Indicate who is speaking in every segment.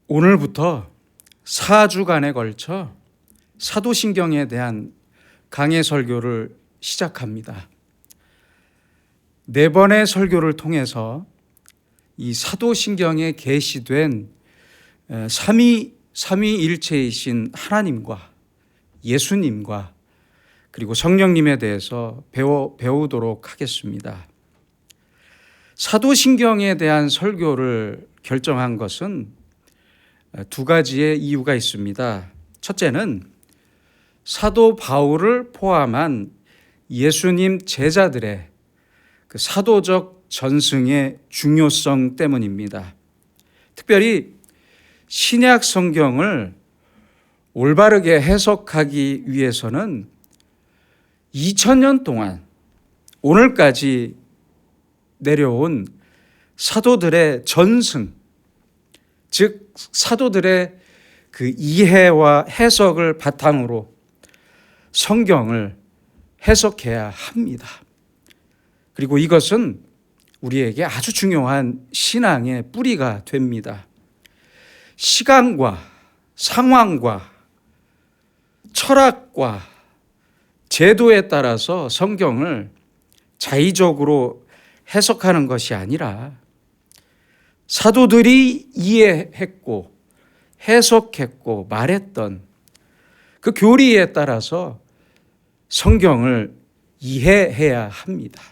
Speaker 1: 오늘부터 4주간에 걸쳐 사도신경에 대한 강해 설교를 시작합니다. 4번의 설교를 통해서 이 사도신경에 계시된 삼위일체이신 하나님과 예수님과 그리고 성령님에 대해서 배우도록 하겠습니다. 사도신경에 대한 설교를 결정한 것은 2가지의 이유가 있습니다. 첫째는 사도 바울을 포함한 예수님 제자들의 그 사도적 전승의 중요성 때문입니다. 특별히 신약 성경을 올바르게 해석하기 위해서는 2000년 동안 오늘까지 내려온 사도들의 전승, 즉 사도들의 그 이해와 해석을 바탕으로 성경을 해석해야 합니다. 그리고 이것은 우리에게 아주 중요한 신앙의 뿌리가 됩니다. 시간과 상황과 철학과 제도에 따라서 성경을 자의적으로 해석하는 것이 아니라 사도들이 이해했고 해석했고 말했던 그 교리에 따라서 성경을 이해해야 합니다.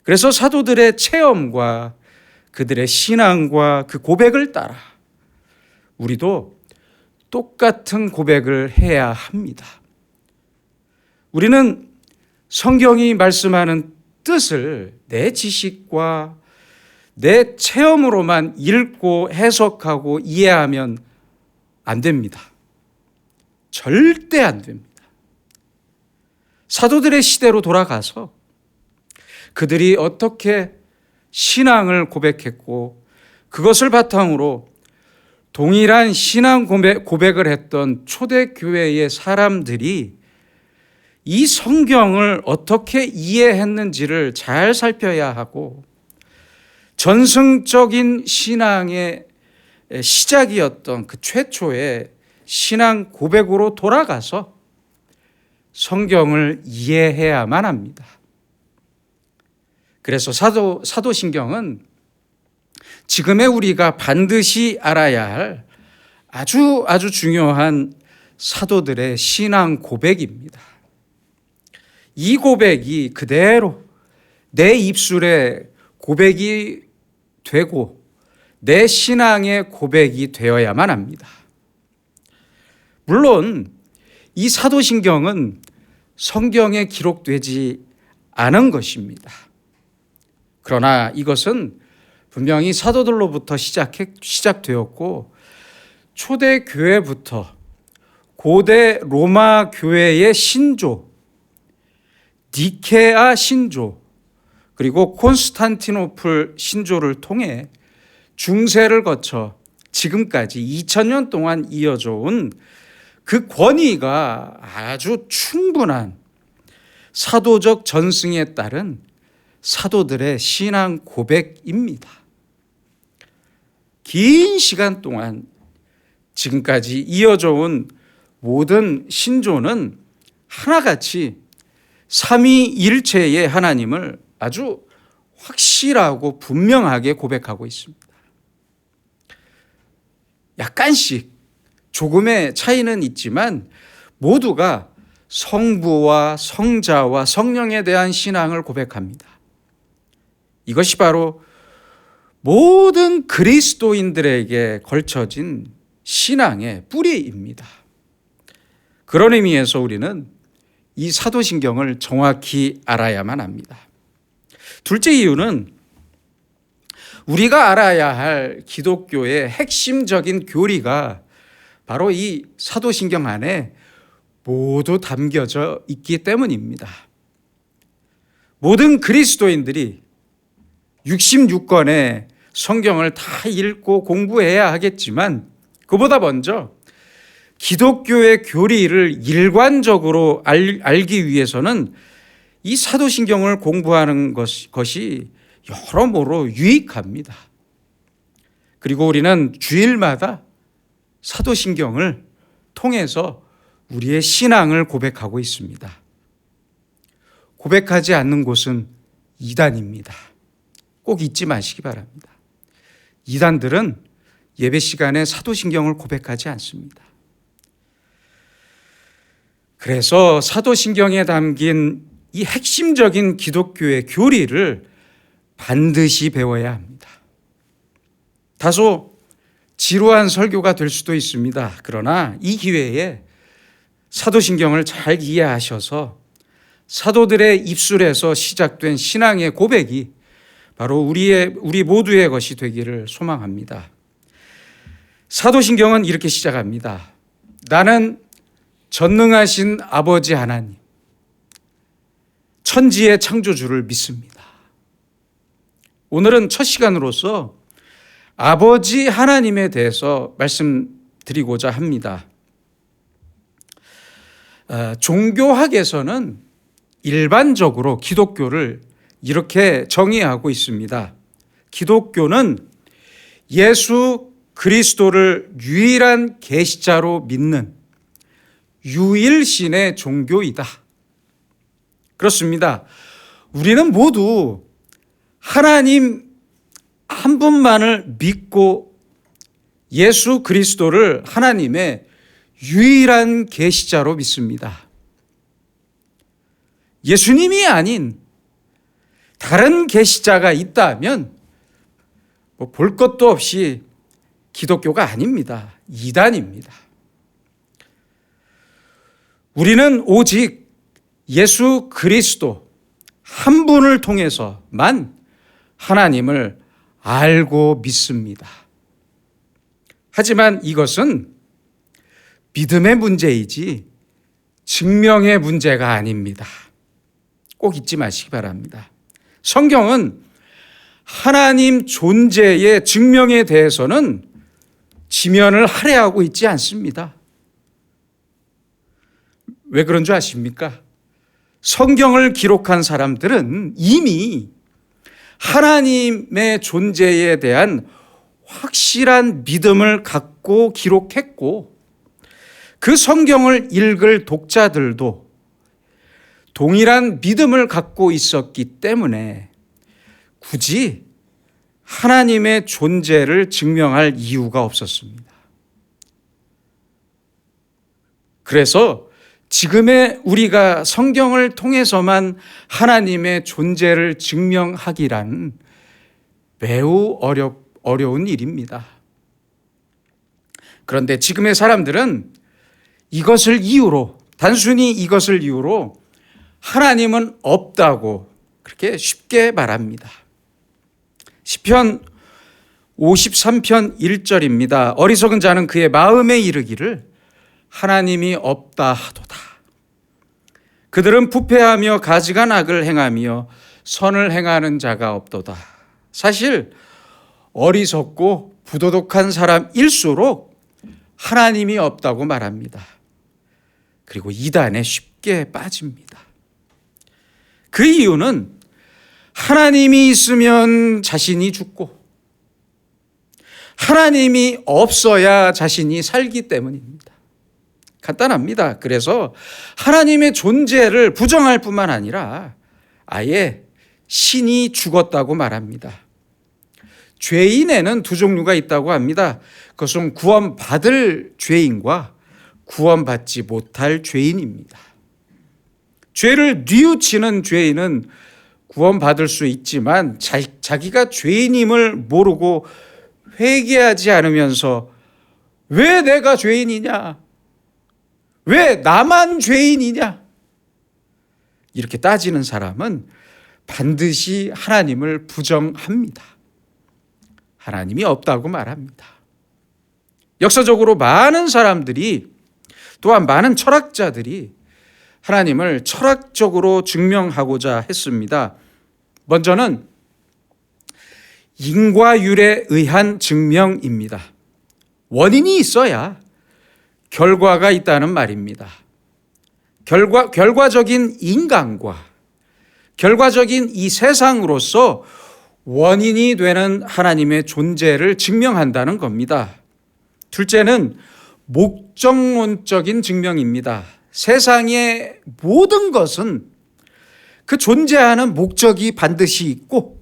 Speaker 1: 그래서 사도들의 체험과 그들의 신앙과 그 고백을 따라 우리도 똑같은 고백을 해야 합니다. 우리는 성경이 말씀하는 뜻을 내 지식과 내 체험으로만 읽고 해석하고 이해하면 안 됩니다. 절대 안 됩니다. 사도들의 시대로 돌아가서 그들이 어떻게 신앙을 고백했고 그것을 바탕으로 동일한 신앙 고백을 했던 초대교회의 사람들이 이 성경을 어떻게 이해했는지를 잘 살펴야 하고 전승적인 신앙의 시작이었던 그 최초의 신앙 고백으로 돌아가서 성경을 이해해야만 합니다. 그래서 사도신경은 지금의 우리가 반드시 알아야 할 아주 중요한 사도들의 신앙 고백입니다. 이 고백이 그대로 내 입술에 고백이 되고 내 신앙의 고백이 되어야만 합니다. 물론 이 사도신경은 성경에 기록되지 않은 것입니다. 그러나 이것은 분명히 사도들로부터 시작되었고 초대교회부터 고대 로마 교회의 신조, 니케아 신조, 그리고 콘스탄티노플 신조를 통해 중세를 거쳐 지금까지 2000년 동안 이어져 온 그 권위가 아주 충분한 사도적 전승에 따른 사도들의 신앙 고백입니다. 긴 시간 동안 지금까지 이어져 온 모든 신조는 하나같이 삼위일체의 하나님을 아주 확실하고 분명하게 고백하고 있습니다. 약간씩 조금의 차이는 있지만 모두가 성부와 성자와 성령에 대한 신앙을 고백합니다. 이것이 바로 모든 그리스도인들에게 걸쳐진 신앙의 뿌리입니다. 그런 의미에서 우리는 이 사도신경을 정확히 알아야만 합니다. 둘째 이유는 우리가 알아야 할 기독교의 핵심적인 교리가 바로 이 사도신경 안에 모두 담겨져 있기 때문입니다. 모든 그리스도인들이 66권의 성경을 다 읽고 공부해야 하겠지만 그보다 먼저 기독교의 교리를 일관적으로 알기 위해서는 이 사도신경을 공부하는 것이 여러모로 유익합니다. 그리고 우리는 주일마다 사도신경을 통해서 우리의 신앙을 고백하고 있습니다. 고백하지 않는 곳은 이단입니다. 꼭 잊지 마시기 바랍니다. 이단들은 예배 시간에 사도신경을 고백하지 않습니다. 그래서 사도신경에 담긴 이 핵심적인 기독교의 교리를 반드시 배워야 합니다. 다소 지루한 설교가 될 수도 있습니다. 그러나 이 기회에 사도신경을 잘 이해하셔서 사도들의 입술에서 시작된 신앙의 고백이 바로 우리 모두의 것이 되기를 소망합니다. 사도신경은 이렇게 시작합니다. 나는 전능하신 아버지 하나님, 천지의 창조주를 믿습니다. 오늘은 첫 시간으로서 아버지 하나님에 대해서 말씀드리고자 합니다. 종교학에서는 일반적으로 기독교를 이렇게 정의하고 있습니다. 기독교는 예수 그리스도를 유일한 계시자로 믿는 유일신의 종교이다. 그렇습니다. 우리는 모두 하나님 한 분만을 믿고 예수 그리스도를 하나님의 유일한 계시자로 믿습니다. 예수님이 아닌 다른 계시자가 있다면 볼 것도 없이 기독교가 아닙니다. 이단입니다. 우리는 오직 예수 그리스도 한 분을 통해서만 하나님을 알고 믿습니다. 하지만 이것은 믿음의 문제이지 증명의 문제가 아닙니다. 꼭 잊지 마시기 바랍니다. 성경은 하나님 존재의 증명에 대해서는 지면을 할애하고 있지 않습니다. 왜 그런 줄 아십니까? 성경을 기록한 사람들은 이미 하나님의 존재에 대한 확실한 믿음을 갖고 기록했고, 그 성경을 읽을 독자들도 동일한 믿음을 갖고 있었기 때문에 굳이 하나님의 존재를 증명할 이유가 없었습니다. 그래서 지금의 우리가 성경을 통해서만 하나님의 존재를 증명하기란 매우 어려운 일입니다. 그런데 지금의 사람들은 단순히 이것을 이유로 하나님은 없다고 그렇게 쉽게 말합니다. 시편 53편 1절입니다. 어리석은 자는 그의 마음에 이르기를 하나님이 없다 하도다. 그들은 부패하며 가증한 악을 행하며 선을 행하는 자가 없도다. 사실 어리석고 부도덕한 사람일수록 하나님이 없다고 말합니다. 그리고 이단에 쉽게 빠집니다. 그 이유는 하나님이 있으면 자신이 죽고 하나님이 없어야 자신이 살기 때문입니다. 간단합니다. 그래서 하나님의 존재를 부정할 뿐만 아니라 아예 신이 죽었다고 말합니다. 죄인에는 두 종류가 있다고 합니다. 그것은 구원받을 죄인과 구원받지 못할 죄인입니다. 죄를 뉘우치는 죄인은 구원받을 수 있지만 자기가 죄인임을 모르고 회개하지 않으면서 왜 내가 죄인이냐? 왜 나만 죄인이냐? 이렇게 따지는 사람은 반드시 하나님을 부정합니다. 하나님이 없다고 말합니다. 역사적으로 많은 사람들이, 또한 많은 철학자들이 하나님을 철학적으로 증명하고자 했습니다. 먼저는 인과율에 의한 증명입니다. 원인이 있어야 결과가 있다는 말입니다. 결과적인 인간과 결과적인 이 세상으로서 원인이 되는 하나님의 존재를 증명한다는 겁니다. 둘째는 목적론적인 증명입니다. 세상의 모든 것은 그 존재하는 목적이 반드시 있고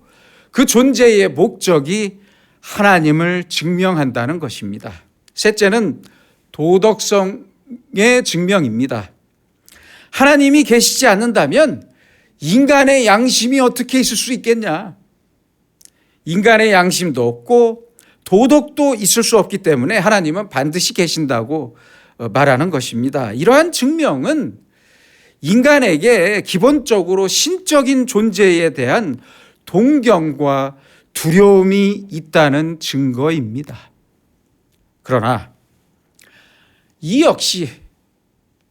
Speaker 1: 그 존재의 목적이 하나님을 증명한다는 것입니다. 셋째는 도덕성의 증명입니다. 하나님이 계시지 않는다면 인간의 양심이 어떻게 있을 수 있겠냐? 인간의 양심도 없고 도덕도 있을 수 없기 때문에 하나님은 반드시 계신다고 말하는 것입니다. 이러한 증명은 인간에게 기본적으로 신적인 존재에 대한 동경과 두려움이 있다는 증거입니다. 그러나 이 역시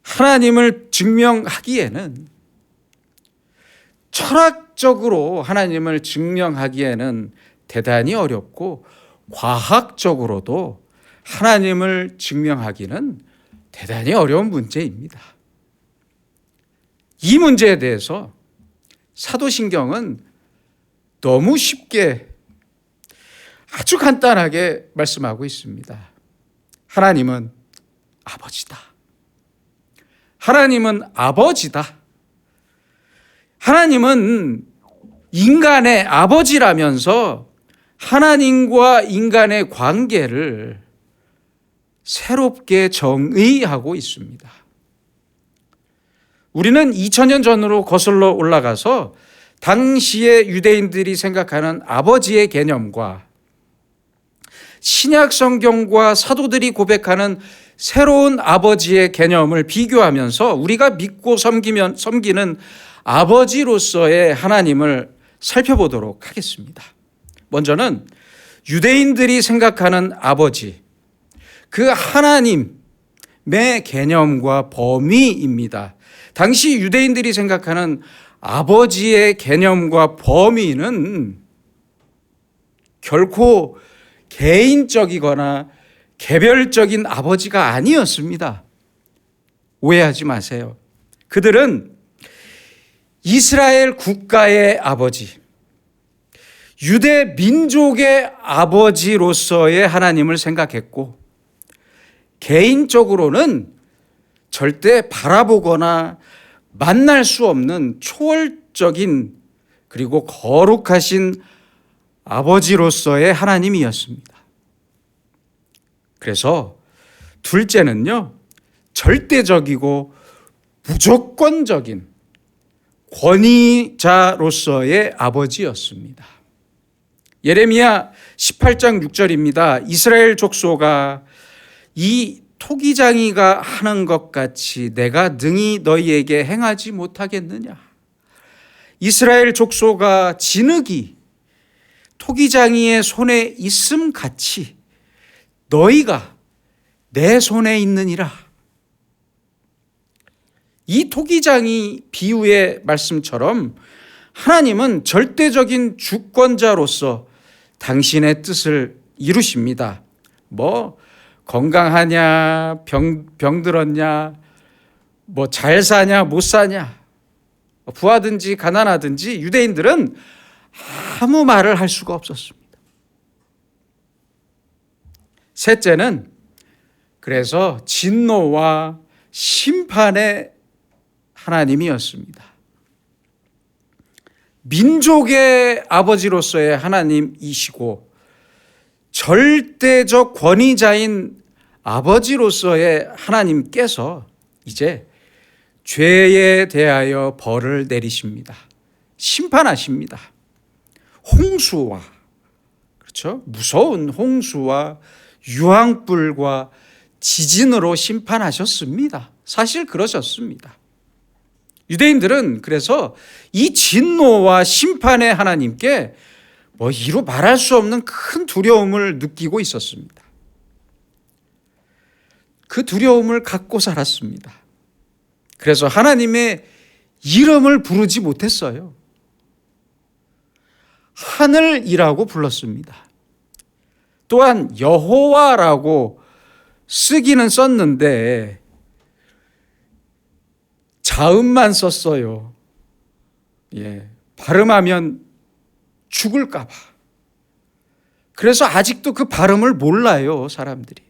Speaker 1: 하나님을 증명하기에는, 철학적으로 하나님을 증명하기에는 대단히 어렵고 과학적으로도 하나님을 증명하기는 대단히 어려운 문제입니다. 이 문제에 대해서 사도신경은 너무 쉽게, 아주 간단하게 말씀하고 있습니다. 하나님은 아버지다. 하나님은 아버지다. 하나님은 인간의 아버지라면서 하나님과 인간의 관계를 새롭게 정의하고 있습니다. 우리는 2000년 전으로 거슬러 올라가서 당시의 유대인들이 생각하는 아버지의 개념과 신약 성경과 사도들이 고백하는 새로운 아버지의 개념을 비교하면서 우리가 믿고 섬기는 아버지로서의 하나님을 살펴보도록 하겠습니다. 먼저는 유대인들이 생각하는 아버지, 그 하나님의 개념과 범위입니다. 당시 유대인들이 생각하는 아버지의 개념과 범위는 결코 개인적이거나 개별적인 아버지가 아니었습니다. 오해하지 마세요. 그들은 이스라엘 국가의 아버지, 유대 민족의 아버지로서의 하나님을 생각했고, 개인적으로는 절대 바라보거나 만날 수 없는 초월적인 그리고 거룩하신 아버지로서의 하나님이었습니다. 그래서 둘째는요, 절대적이고 무조건적인 권위자로서의 아버지였습니다. 예레미야 18장 6절입니다. 이스라엘 족속아, 이 토기장이가 하는 것 같이 내가 능히 너희에게 행하지 못하겠느냐. 이스라엘 족속아, 진흙이 토기장이의 손에 있음 같이 너희가 내 손에 있느니라. 이 토기장이 비유의 말씀처럼 하나님은 절대적인 주권자로서 당신의 뜻을 이루십니다. 건강하냐, 병들었냐, 잘 사냐, 못 사냐, 부하든지 가난하든지 유대인들은 아무 말을 할 수가 없었습니다. 셋째는 그래서 진노와 심판의 하나님이었습니다. 민족의 아버지로서의 하나님이시고 절대적 권위자인 아버지로서의 하나님께서 이제 죄에 대하여 벌을 내리십니다. 심판하십니다. 홍수와, 그렇죠? 무서운 홍수와 유황불과 지진으로 심판하셨습니다. 사실 그러셨습니다. 유대인들은 그래서 이 진노와 심판의 하나님께 이루 말할 수 없는 큰 두려움을 느끼고 있었습니다. 그 두려움을 갖고 살았습니다. 그래서 하나님의 이름을 부르지 못했어요. 하늘이라고 불렀습니다. 또한 여호와라고 쓰기는 썼는데 자음만 썼어요. 발음하면 죽을까 봐. 그래서 아직도 그 발음을 몰라요, 사람들이.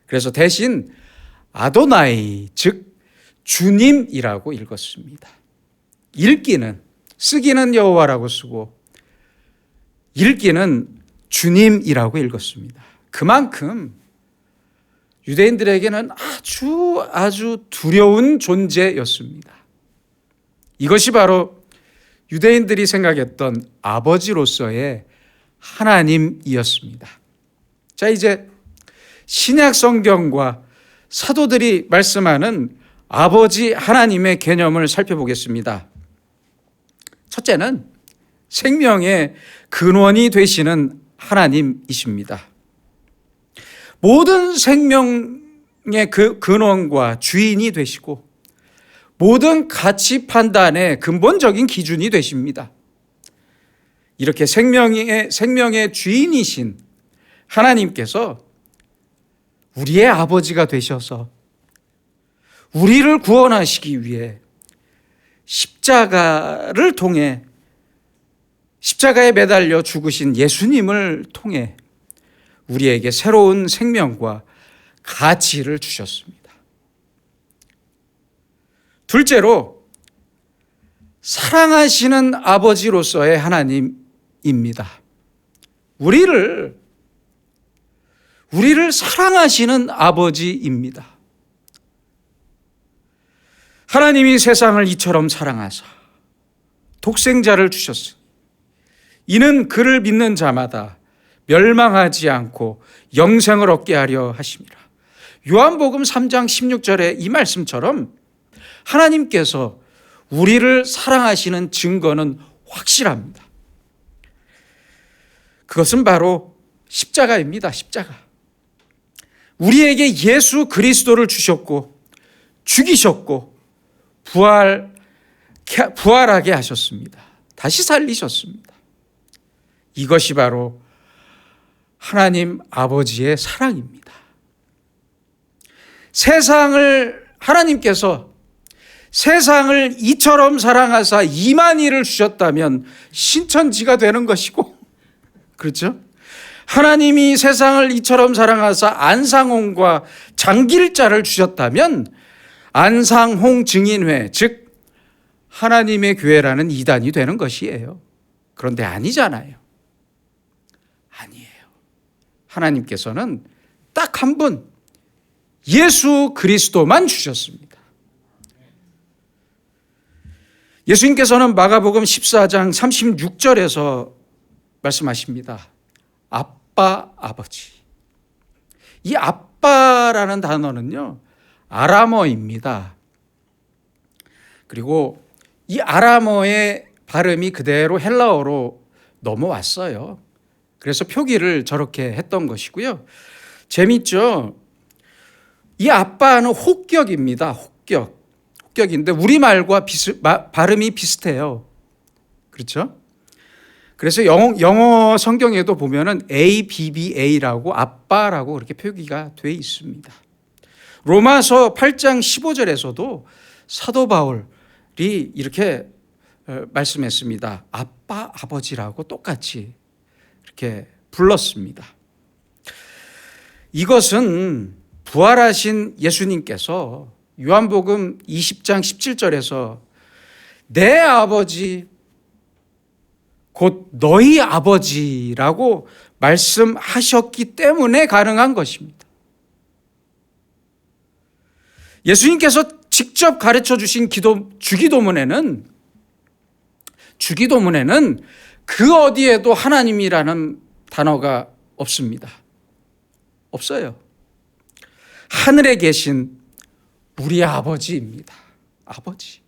Speaker 1: 그래서 대신 아도나이, 즉 주님이라고 읽었습니다. 쓰기는 여호와라고 쓰고 읽기는 주님이라고 읽었습니다. 그만큼 유대인들에게는 아주 두려운 존재였습니다. 이것이 바로 유대인들이 생각했던 아버지로서의 하나님이었습니다. 자, 이제 신약 성경과 사도들이 말씀하는 아버지 하나님의 개념을 살펴보겠습니다. 첫째는 생명의 근원이 되시는 하나님이십니다. 모든 생명의 그 근원과 주인이 되시고 모든 가치 판단의 근본적인 기준이 되십니다. 이렇게 생명의 주인이신 하나님께서 우리의 아버지가 되셔서 우리를 구원하시기 위해 십자가를 통해 십자가에 매달려 죽으신 예수님을 통해 우리에게 새로운 생명과 가치를 주셨습니다. 둘째로 사랑하시는 아버지로서의 하나님입니다. 우리를 사랑하시는 아버지입니다. 하나님이 세상을 이처럼 사랑하사 독생자를 주셨으니 이는 그를 믿는 자마다 멸망하지 않고 영생을 얻게 하려 하심이라. 요한복음 3장 16절의 이 말씀처럼 하나님께서 우리를 사랑하시는 증거는 확실합니다. 그것은 바로 십자가입니다. 십자가. 우리에게 예수 그리스도를 주셨고 죽이셨고 부활하게 하셨습니다. 다시 살리셨습니다. 이것이 바로 하나님 아버지의 사랑입니다. 하나님께서 세상을 이처럼 사랑하사 이만희를 주셨다면 신천지가 되는 것이고, 그렇죠? 하나님이 세상을 이처럼 사랑하사 안상홍과 장길자를 주셨다면 안상홍 증인회, 즉 하나님의 교회라는 이단이 되는 것이에요. 그런데 아니잖아요. 아니에요. 하나님께서는 딱 한 분, 예수 그리스도만 주셨습니다. 예수님께서는 마가복음 14장 36절에서 말씀하십니다. 아빠, 아버지. 이 아빠라는 단어는요, 아람어입니다. 그리고 이 아람어의 발음이 그대로 헬라어로 넘어왔어요. 그래서 표기를 저렇게 했던 것이고요. 재밌죠? 이 아빠는 혹격입니다. 혹격인데 우리말과 발음이 비슷해요. 그렇죠? 그래서 영어 성경에도 보면은 ABBA라고 아빠라고 그렇게 표기가 돼 있습니다. 로마서 8장 15절에서도 사도 바울이 이렇게 말씀했습니다. 아빠, 아버지라고 똑같이 이렇게 불렀습니다. 이것은 부활하신 예수님께서 요한복음 20장 17절에서 내 아버지 곧 너희 아버지라고 말씀하셨기 때문에 가능한 것입니다. 예수님께서 직접 가르쳐 주신 주기도문에는 그 어디에도 하나님이라는 단어가 없습니다. 없어요. 하늘에 계신 우리 아버지입니다. 아버지.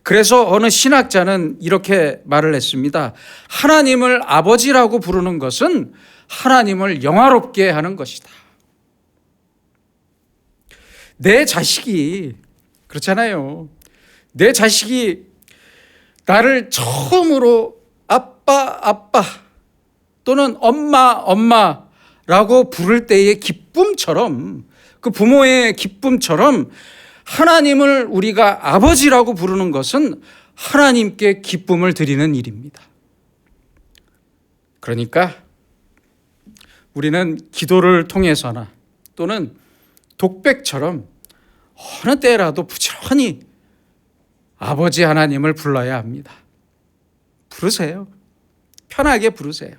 Speaker 1: 그래서 어느 신학자는 이렇게 말을 했습니다. 하나님을 아버지라고 부르는 것은 하나님을 영화롭게 하는 것이다. 내 자식이, 그렇잖아요. 내 자식이 나를 처음으로 아빠 또는 엄마라고 부를 때의 기쁨처럼, 그 부모의 기쁨처럼 하나님을 우리가 아버지라고 부르는 것은 하나님께 기쁨을 드리는 일입니다. 그러니까 우리는 기도를 통해서나 또는 독백처럼 어느 때라도 부지런히 아버지 하나님을 불러야 합니다. 부르세요. 편하게 부르세요.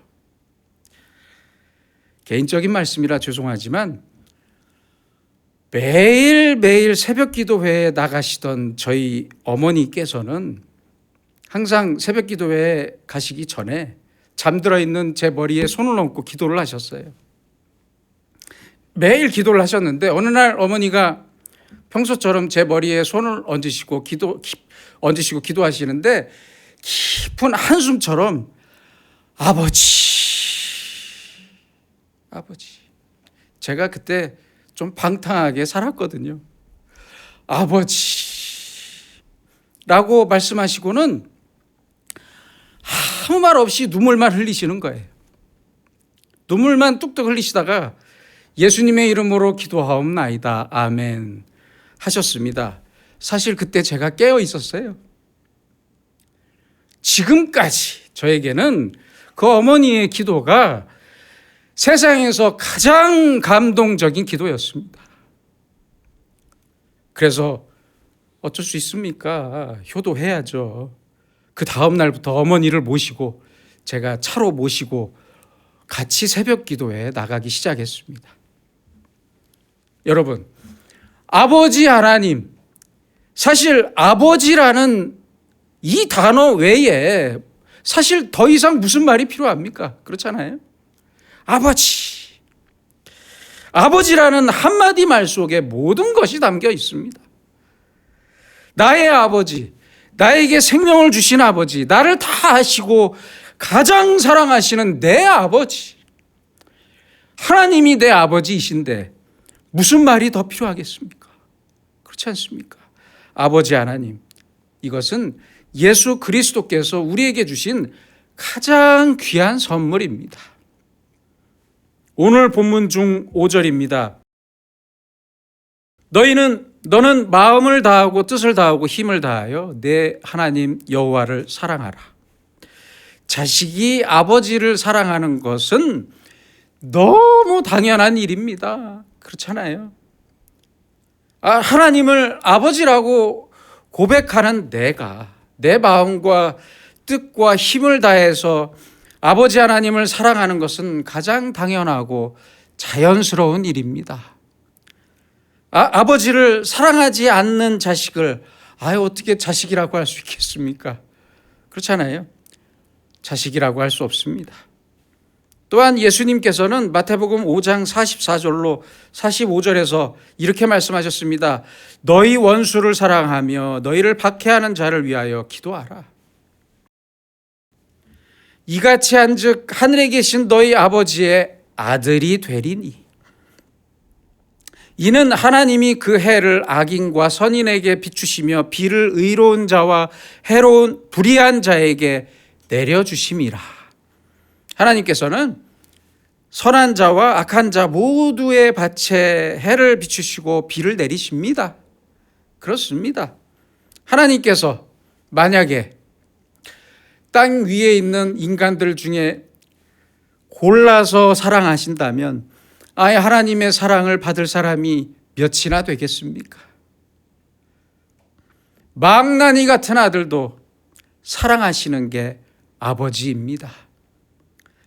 Speaker 1: 개인적인 말씀이라 죄송하지만 매일매일 새벽 기도회에 나가시던 저희 어머니께서는 항상 새벽 기도회에 가시기 전에 잠들어 있는 제 머리에 손을 얹고 기도를 하셨어요. 매일 기도를 하셨는데 어느 날 어머니가 평소처럼 제 머리에 손을 얹으시고 기도하시는데 깊은 한숨처럼 아버지. 제가 그때 좀 방탕하게 살았거든요. 아버지라고 말씀하시고는 아무 말 없이 눈물만 흘리시는 거예요. 눈물만 뚝뚝 흘리시다가 예수님의 이름으로 기도하옵나이다. 아멘 하셨습니다. 사실 그때 제가 깨어 있었어요. 지금까지 저에게는 그 어머니의 기도가 세상에서 가장 감동적인 기도였습니다. 그래서 어쩔 수 있습니까? 효도해야죠. 그 다음 날부터 어머니를 모시고 제가 차로 모시고 같이 새벽 기도에 나가기 시작했습니다. 여러분, 아버지 하나님, 사실 아버지라는 이 단어 외에 사실 더 이상 무슨 말이 필요합니까? 그렇잖아요. 아버지라는 한마디 말 속에 모든 것이 담겨 있습니다. 나의 아버지, 나에게 생명을 주신 아버지, 나를 다 아시고 가장 사랑하시는 내 아버지, 하나님이 내 아버지이신데 무슨 말이 더 필요하겠습니까? 그렇지 않습니까? 아버지 하나님, 이것은 예수 그리스도께서 우리에게 주신 가장 귀한 선물입니다. 오늘 본문 중 5절입니다. 너는 마음을 다하고 뜻을 다하고 힘을 다하여 내 하나님 여호와를 사랑하라. 자식이 아버지를 사랑하는 것은 너무 당연한 일입니다. 그렇잖아요. 하나님을 아버지라고 고백하는 내가 내 마음과 뜻과 힘을 다해서 아버지 하나님을 사랑하는 것은 가장 당연하고 자연스러운 일입니다. 아버지를 사랑하지 않는 자식을 어떻게 자식이라고 할 수 있겠습니까? 그렇잖아요. 자식이라고 할 수 없습니다. 또한 예수님께서는 마태복음 5장 44절로 45절에서 이렇게 말씀하셨습니다. 너희 원수를 사랑하며 너희를 박해하는 자를 위하여 기도하라. 이같이 한즉 하늘에 계신 너희 아버지의 아들이 되리니 이는 하나님이 그 해를 악인과 선인에게 비추시며 비를 의로운 자와 해로운 불의한 자에게 내려주심이라. 하나님께서는 선한 자와 악한 자 모두의 밭에 해를 비추시고 비를 내리십니다. 그렇습니다. 하나님께서 만약에 땅 위에 있는 인간들 중에 골라서 사랑하신다면 하나님의 사랑을 받을 사람이 몇이나 되겠습니까? 망나니 같은 아들도 사랑하시는 게 아버지입니다.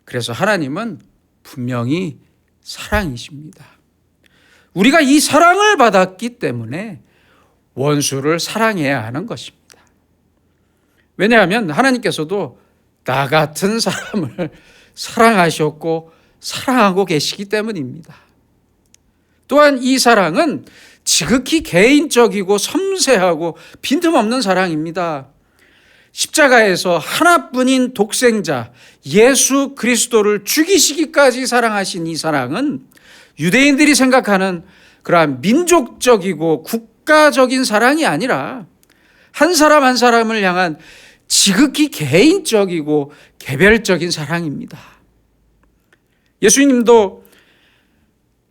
Speaker 1: 그래서 하나님은 분명히 사랑이십니다. 우리가 이 사랑을 받았기 때문에 원수를 사랑해야 하는 것입니다. 왜냐하면 하나님께서도 나 같은 사람을 사랑하셨고 사랑하고 계시기 때문입니다. 또한 이 사랑은 지극히 개인적이고 섬세하고 빈틈없는 사랑입니다. 십자가에서 하나뿐인 독생자 예수 그리스도를 죽이시기까지 사랑하신 이 사랑은 유대인들이 생각하는 그러한 민족적이고 국가적인 사랑이 아니라 한 사람 한 사람을 향한 지극히 개인적이고 개별적인 사랑입니다. 예수님도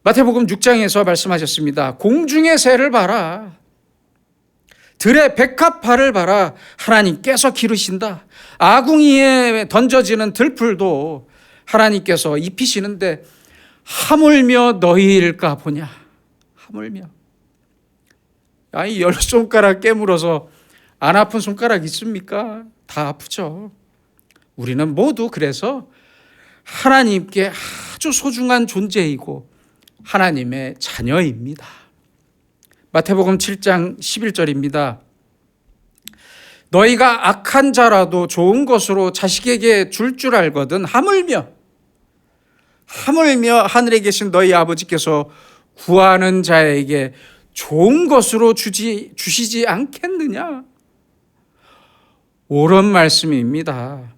Speaker 1: 마태복음 6장에서 말씀하셨습니다. 공중의 새를 봐라. 들의 백합화를 봐라. 하나님께서 기르신다. 아궁이에 던져지는 들풀도 하나님께서 입히시는데 하물며 너희일까 보냐. 하물며. 아니, 10손가락 깨물어서 안 아픈 손가락 있습니까? 다 아프죠. 우리는 모두 그래서 하나님께 아주 소중한 존재이고 하나님의 자녀입니다. 마태복음 7장 11절입니다. 너희가 악한 자라도 좋은 것으로 자식에게 줄 줄 알거든 하물며 하늘에 계신 너희 아버지께서 구하는 자에게 좋은 것으로 주시지 않겠느냐. 옳은 말씀입니다.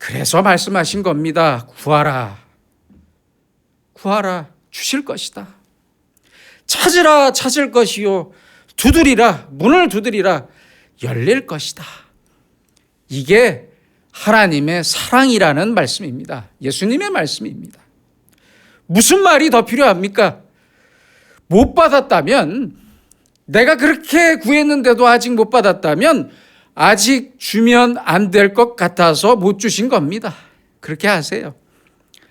Speaker 1: 그래서 말씀하신 겁니다. 구하라. 구하라. 주실 것이다. 찾으라. 찾을 것이요. 두드리라. 문을 두드리라. 열릴 것이다. 이게 하나님의 사랑이라는 말씀입니다. 예수님의 말씀입니다. 무슨 말이 더 필요합니까? 못 받았다면, 내가 그렇게 구했는데도 아직 못 받았다면 아직 주면 안 될 것 같아서 못 주신 겁니다. 그렇게 하세요.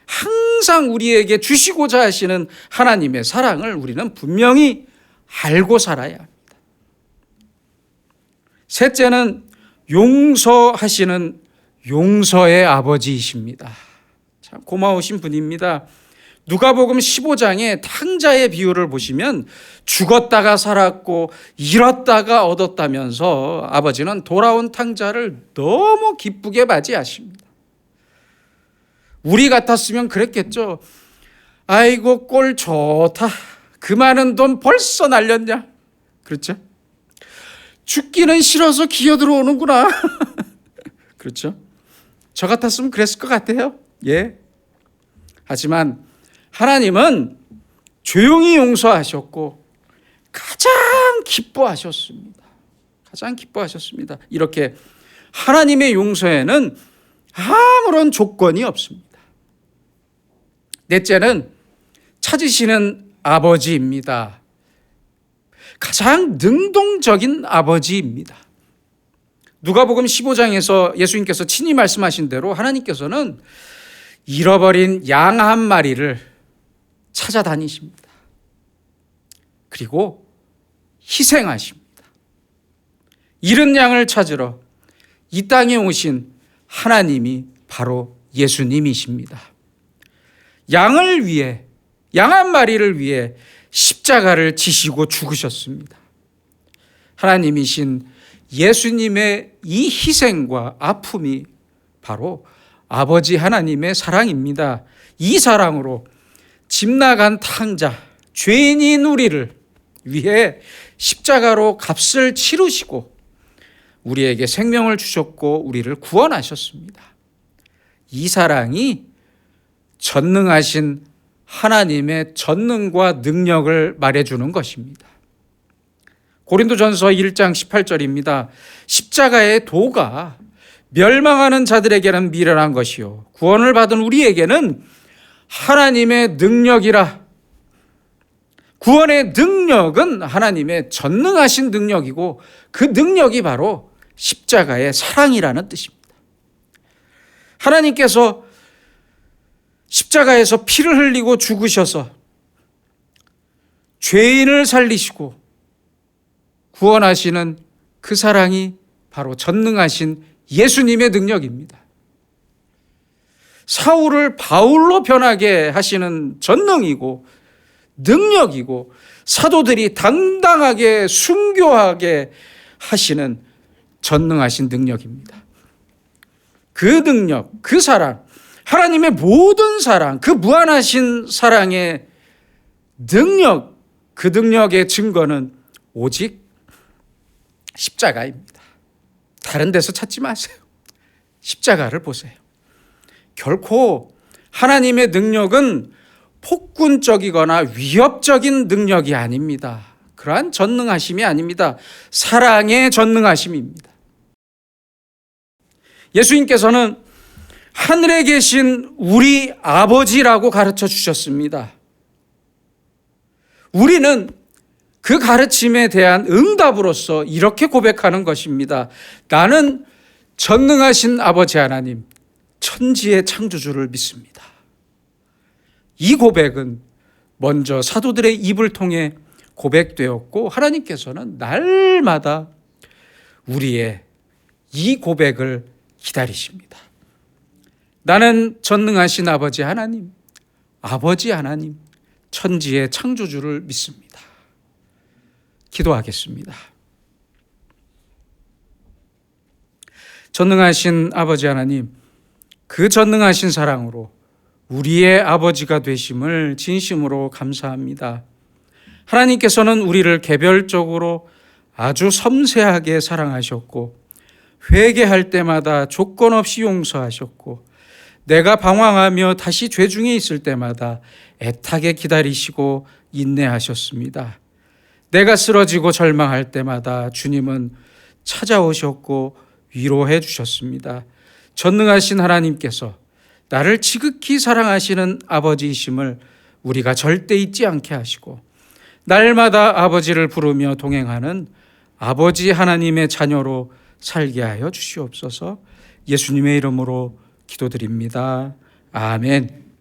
Speaker 1: 항상 우리에게 주시고자 하시는 하나님의 사랑을 우리는 분명히 알고 살아야 합니다. 셋째는 용서하시는 용서의 아버지이십니다. 참 고마우신 분입니다. 누가복음 15장의 탕자의 비유를 보시면 죽었다가 살았고 잃었다가 얻었다면서 아버지는 돌아온 탕자를 너무 기쁘게 맞이하십니다. 우리 같았으면 그랬겠죠. 아이고 꼴 좋다. 그 많은 돈 벌써 날렸냐. 그렇죠? 죽기는 싫어서 기어들어오는구나. 그렇죠? 저 같았으면 그랬을 것 같아요. 예. 하지만 하나님은 조용히 용서하셨고 가장 기뻐하셨습니다. 가장 기뻐하셨습니다. 이렇게 하나님의 용서에는 아무런 조건이 없습니다. 넷째는 찾으시는 아버지입니다. 가장 능동적인 아버지입니다. 누가복음 15장에서 예수님께서 친히 말씀하신 대로 하나님께서는 잃어버린 양 한 마리를 찾아다니십니다. 그리고 희생하십니다. 잃은 양을 찾으러 이 땅에 오신 하나님이 바로 예수님이십니다. 양을 위해, 양 한 마리를 위해 십자가를 지시고 죽으셨습니다. 하나님이신 예수님의 이 희생과 아픔이 바로 아버지 하나님의 사랑입니다. 이 사랑으로 집 나간 탕자, 죄인인 우리를 위해 십자가로 값을 치르시고 우리에게 생명을 주셨고 우리를 구원하셨습니다. 이 사랑이 전능하신 하나님의 전능과 능력을 말해주는 것입니다. 고린도전서 1장 18절입니다. 십자가의 도가 멸망하는 자들에게는 미련한 것이요 구원을 받은 우리에게는 하나님의 능력이라. 구원의 능력은 하나님의 전능하신 능력이고 그 능력이 바로 십자가의 사랑이라는 뜻입니다. 하나님께서 십자가에서 피를 흘리고 죽으셔서 죄인을 살리시고 구원하시는 그 사랑이 바로 전능하신 예수님의 능력입니다. 사울을 바울로 변하게 하시는 전능이고 능력이고 사도들이 당당하게 순교하게 하시는 전능하신 능력입니다. 그 능력, 그 사랑, 하나님의 모든 사랑, 그 무한하신 사랑의 능력, 그 능력의 증거는 오직 십자가입니다. 다른 데서 찾지 마세요. 십자가를 보세요. 결코 하나님의 능력은 폭군적이거나 위협적인 능력이 아닙니다. 그러한 전능하심이 아닙니다. 사랑의 전능하심입니다. 예수님께서는 하늘에 계신 우리 아버지라고 가르쳐 주셨습니다. 우리는 그 가르침에 대한 응답으로서 이렇게 고백하는 것입니다. 나는 전능하신 아버지 하나님, 천지의 창조주를 믿습니다. 이 고백은 먼저 사도들의 입을 통해 고백되었고, 하나님께서는 날마다 우리의 이 고백을 기다리십니다. 나는 전능하신 아버지 하나님, 천지의 창조주를 믿습니다. 기도하겠습니다. 전능하신 아버지 하나님, 그 전능하신 사랑으로 우리의 아버지가 되심을 진심으로 감사합니다. 하나님께서는 우리를 개별적으로 아주 섬세하게 사랑하셨고, 회개할 때마다 조건 없이 용서하셨고, 내가 방황하며 다시 죄 중에 있을 때마다 애타게 기다리시고 인내하셨습니다. 내가 쓰러지고 절망할 때마다 주님은 찾아오셨고 위로해 주셨습니다. 전능하신 하나님께서 나를 지극히 사랑하시는 아버지이심을 우리가 절대 잊지 않게 하시고, 날마다 아버지를 부르며 동행하는 아버지 하나님의 자녀로 살게 하여 주시옵소서. 예수님의 이름으로 기도드립니다. 아멘.